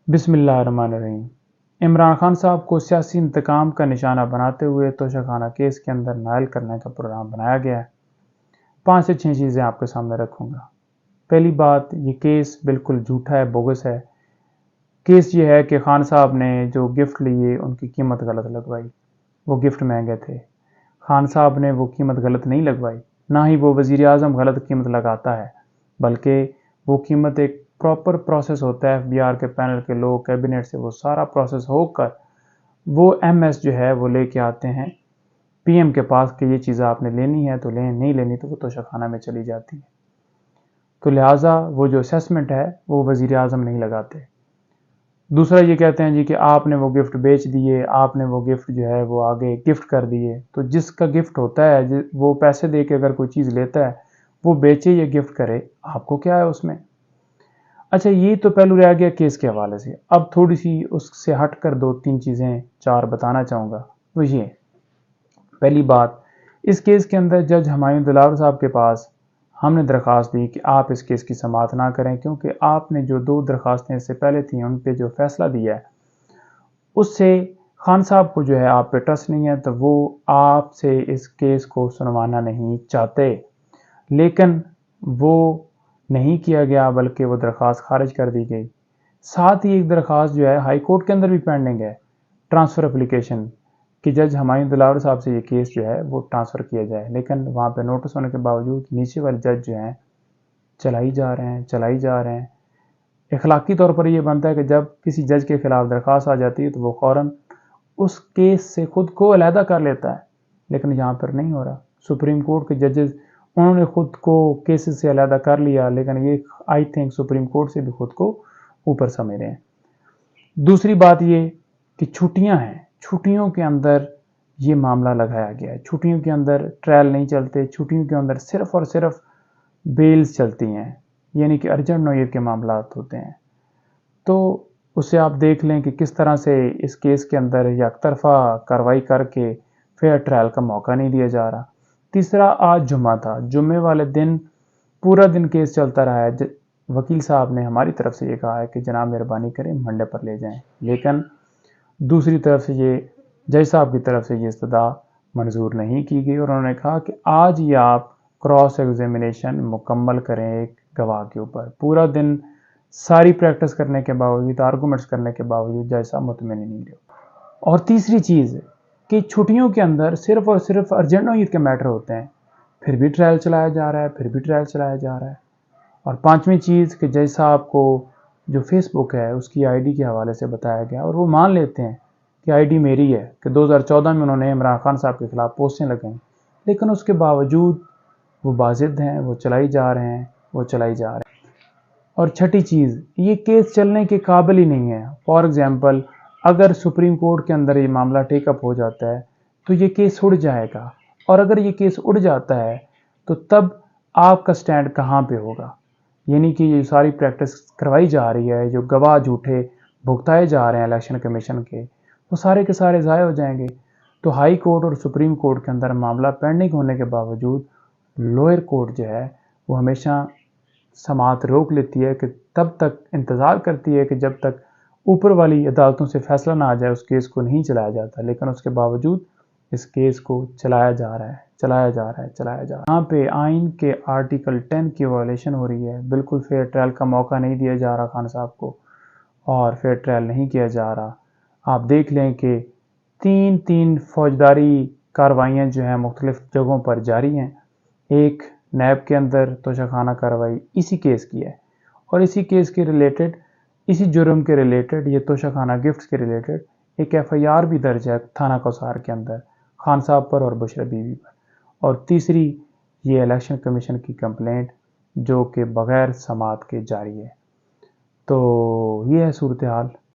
बिस्मिल्लाहिर्रहमानिर्रहीम। इमरान खान साहब को सियासी इंतकाम का निशाना बनाते हुए तोशाखाना केस के अंदर नायल करने का प्रोग्राम बनाया गया है। 5 से 6 चीज़ें आपके सामने रखूँगा। पहली बात, ये केस बिल्कुल झूठा है, बोगस है। केस ये है कि खान साहब ने जो गिफ्ट लिए उनकी कीमत गलत लगवाई। वो गिफ्ट महंगे थे। खान साहब ने वो कीमत गलत नहीं लगवाई, ना ही वो वज़ीर आज़म गलत कीमत लगाता है, बल्कि वो कीमत एक प्रॉपर प्रोसेस होता है। एफबीआर के पैनल के लोग, कैबिनेट से वो सारा प्रोसेस होकर वो एमएस जो है वो लेके आते हैं पीएम के पास कि ये चीज़ आपने लेनी है तो लें, नहीं लेनी तो वो तोशाखाना में चली जाती है। तो लिहाजा वो जो असेसमेंट है वो वज़ीर आज़म नहीं लगाते। दूसरा ये कहते हैं जी कि आपने वो गिफ्ट बेच दिए, आपने वो गिफ्ट जो है वो आगे गिफ्ट कर दिए। तो जिसका गिफ्ट होता है वो पैसे दे के अगर कोई चीज़ लेता है, वो बेचे या गिफ्ट करे, आपको क्या है उसमें। अच्छा, ये तो पहलू रह गया केस के हवाले से। अब थोड़ी सी उससे हट कर 2-3 चीज़ें 4 बताना चाहूँगा। वो ये, पहली बात, इस केस के अंदर जज हुमायूं दिलावर साहब के पास हमने दरख्वास्त दी कि आप इस केस की समाअत ना करें, क्योंकि आपने जो 2 दरख्वास्तें इससे पहले थी उन पे जो फैसला दिया है उससे खान साहब को जो है आप पे ट्रस्ट नहीं है, तो वो आपसे इस केस को सुनवाना नहीं चाहते। लेकिन वो नहीं किया गया, बल्कि वो दरख्वास्त खारिज कर दी गई। साथ ही एक दरख्वास्त जो है हाई कोर्ट के अंदर भी पेंडिंग है, ट्रांसफ़र एप्लीकेशन, कि जज हुमायूं दिलावर साहब से ये केस जो है वो ट्रांसफ़र किया जाए। लेकिन वहाँ पे नोटिस होने के बावजूद नीचे वाले जज जो हैं चलाई जा रहे हैं। इखलाकी तौर पर ये बनता है कि जब किसी जज के खिलाफ दरख्वास्त आ जाती है तो वो फ़ौरन उस केस से खुद को अलहदा कर लेता है, लेकिन यहाँ पर नहीं हो रहा। सुप्रीम कोर्ट के जजेस उन्होंने खुद को केसेस से अलहदा कर लिया, लेकिन ये आई थिंक सुप्रीम कोर्ट से भी खुद को ऊपर समझ रहे हैं। दूसरी बात ये कि छुट्टियां हैं, छुट्टियों के अंदर ये मामला लगाया गया है। छुट्टियों के अंदर ट्रायल नहीं चलते, छुट्टियों के अंदर सिर्फ और सिर्फ बेल्स चलती हैं, यानी कि अर्जेंट नोयत के मामला होते हैं। तो उसे आप देख लें कि किस तरह से इस केस के अंदर एकतरफा कार्रवाई करके फेयर ट्रायल का मौका नहीं दिया जा रहा। तीसरा, आज जुम्मा था, जुम्मे वाले दिन पूरा दिन केस चलता रहा है। वकील साहब ने हमारी तरफ से ये कहा है कि जनाब मेहरबानी करें मंडे पर ले जाएं, लेकिन दूसरी तरफ से ये जज साहब की तरफ से ये इस्तदा मंजूर नहीं की गई और उन्होंने कहा कि आज ही आप क्रॉस एग्जामिनेशन मुकम्मल करें एक गवाह के ऊपर। पूरा दिन सारी प्रैक्टिस करने के बावजूद, आर्गूमेंट्स करने के बावजूद जज साहब मुतमिन नहीं रहे। और तीसरी चीज़ कि छुट्टियों के अंदर सिर्फ और सिर्फ अर्जेंट नोयत के मैटर होते हैं, फिर भी ट्रायल चलाया जा रहा है। और पांचवी चीज़ कि जज साहब को जो फेसबुक है उसकी आईडी के हवाले से बताया गया और वो मान लेते हैं कि आईडी मेरी है, कि 2014 में उन्होंने इमरान खान साहब के खिलाफ पोस्टें लगाई, लेकिन उसके बावजूद वो बाजिद हैं, वो चलाई जा रहे हैं। और छठी चीज़, ये केस चलने के काबिल ही नहीं है। फॉर एग्जांपल, अगर सुप्रीम कोर्ट के अंदर ये मामला टेकअप हो जाता है तो ये केस उड़ जाएगा, और अगर ये केस उड़ जाता है तो तब आपका स्टैंड कहाँ पे होगा। यानी कि ये सारी प्रैक्टिस करवाई जा रही है, जो गवाह झूठे भुगताए जा रहे हैं इलेक्शन कमीशन के, वो सारे के सारे ज़ाय हो जाएंगे। तो हाई कोर्ट और सुप्रीम कोर्ट के अंदर मामला पेंडिंग होने के बावजूद लोअर कोर्ट जो है वो हमेशा समाअत रोक लेती है, कि तब तक इंतज़ार करती है कि जब तक ऊपर वाली अदालतों से फैसला ना आ जाए उस केस को नहीं चलाया जाता। लेकिन उसके बावजूद इस केस को चलाया जा रहा है। यहाँ पे आइन के आर्टिकल 10 की वायलेशन हो रही है। बिल्कुल फेयर ट्रायल का मौका नहीं दिया जा रहा खान साहब को, और फेयर ट्रायल नहीं किया जा रहा। आप देख लें कि 3 फौजदारी कार्रवाइयाँ जो हैं मुख्तलिफ जगहों पर जारी हैं। एक नैब के अंदर तोशाखाना कार्रवाई इसी केस की है, और इसी केस के रिलेटेड, इसी जुर्म के रिलेटेड, ये तोशाखाना गिफ्ट के रिलेटेड एक एफआईआर भी दर्ज है थाना कौसार के अंदर खान साहब पर और बुशरा बीवी पर। और तीसरी, ये इलेक्शन कमीशन की कंप्लेंट जो कि बग़ैर समाअत के जारी है। तो ये है सूरत हाल।